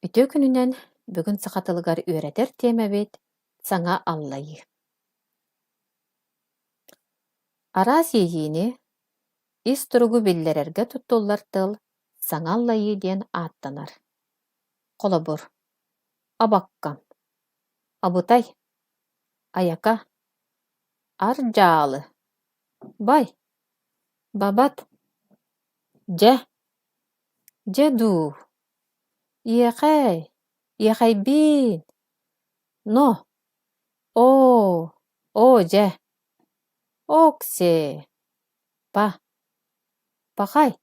Үтө күнүнен бүгүн сахатылыгар үөретер темебит саңа аллайы. Арас ийини ис туругу биллерерге туттуллар тыл саңа аллайы диэн ааттанар. Колобур, абаккам, абытай, аяка, ар жаалы, бай, бабат, же дуу, иэхэй биин, но, же, оксе, пахай,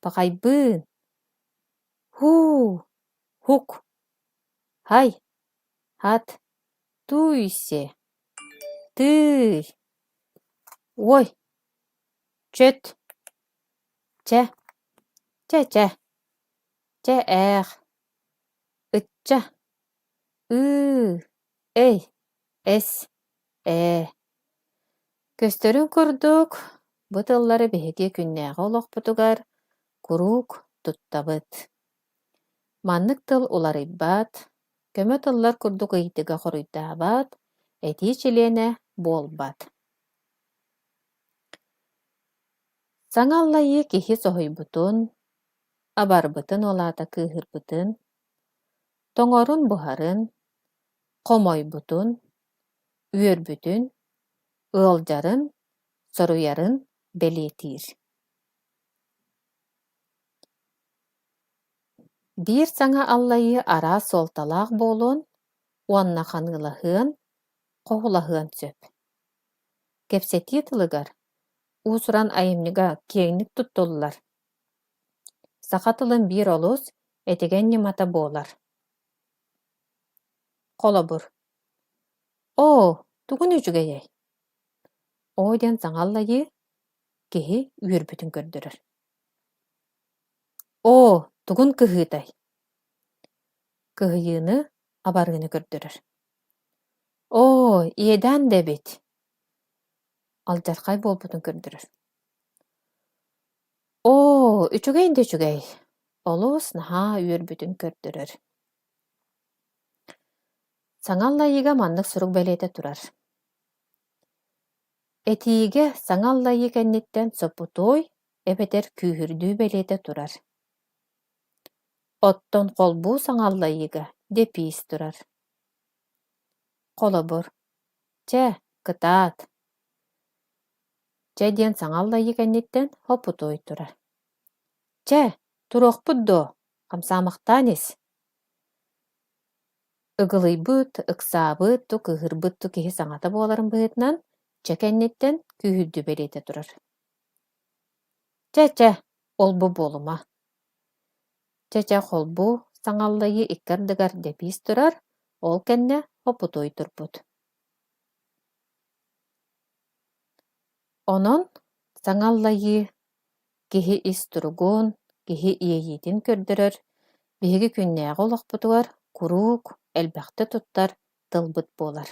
пахайбыын, хук, хай, хат, туйсе, тыый, уой, чөт, че, эх, ытча, эй, эс, көстөрүн курдук, бу тыллары биһиги күннээҕи олохпутугар курук туттабыт. Маннык тыл уларыйбат, көмө тыллар курдук ыйытыга хоруйдаабат, этии чилиэнэ буолбат. Саңа аллайы киһи соһуйбутун, абарбытын олаата кыыһырбытын, тоҥорун буһарын, хомойбутун, үөрбүтүн, ыалдьарын, соруйарын бэлиэтиир. Биир саңа аллайы араас солталаах буолуон, уонна ханыылаһыан, хоһулаһыан сөп. Кэпсэтии тылыгар уусуран айымныга киэҥник туттуллар. Саха тылын биир олус этигэн ньымата буолар. Колобур, тугун үчүгэйэй. Диэн саңа аллайы киһи үөрбүтүн көрдөрөр. Тугун кыһыытай. Кыһыйыыны абарыыны көрдөрөр. Иэдээн да эбит. Алдьархай буолбутун көрдөрөр. Үчүгэй да үчүгэй. Олус наһаа үөрбүтүн көрдөрөр. Саңа аллайыга маннык сурук бэлиэтэ турар. Этииге саңа аллайы кэнниттэн соппутуой эбэтэр күүһүрдүү бэлиэтэ турар. Оттон холбуу саңа аллайыга депиис турар. Колобур, кытаат. Диэн саңа аллайы кэнниттэн хоппутуой турар. Туруохпут дуо, хамсаамахтаанис. Ыгылыйбыт, ыксаабыт, ту кыыһырбыт ту киһи саҥата буоларын быһыытынан кэнниттэн күүһүрдүү бэлиэтэ турар. Ол бу буолума. Холбуу саңа аллайы иккардыгар депиис турар, ол кэннэ хоппутуой турбут. Онон саңа аллайы киһи ис туругун, киһи ийэйиитин көрдөрөр, биһиги күннээҕи олохпутугар курук, элбэхтэ туттар тылбыт буолар.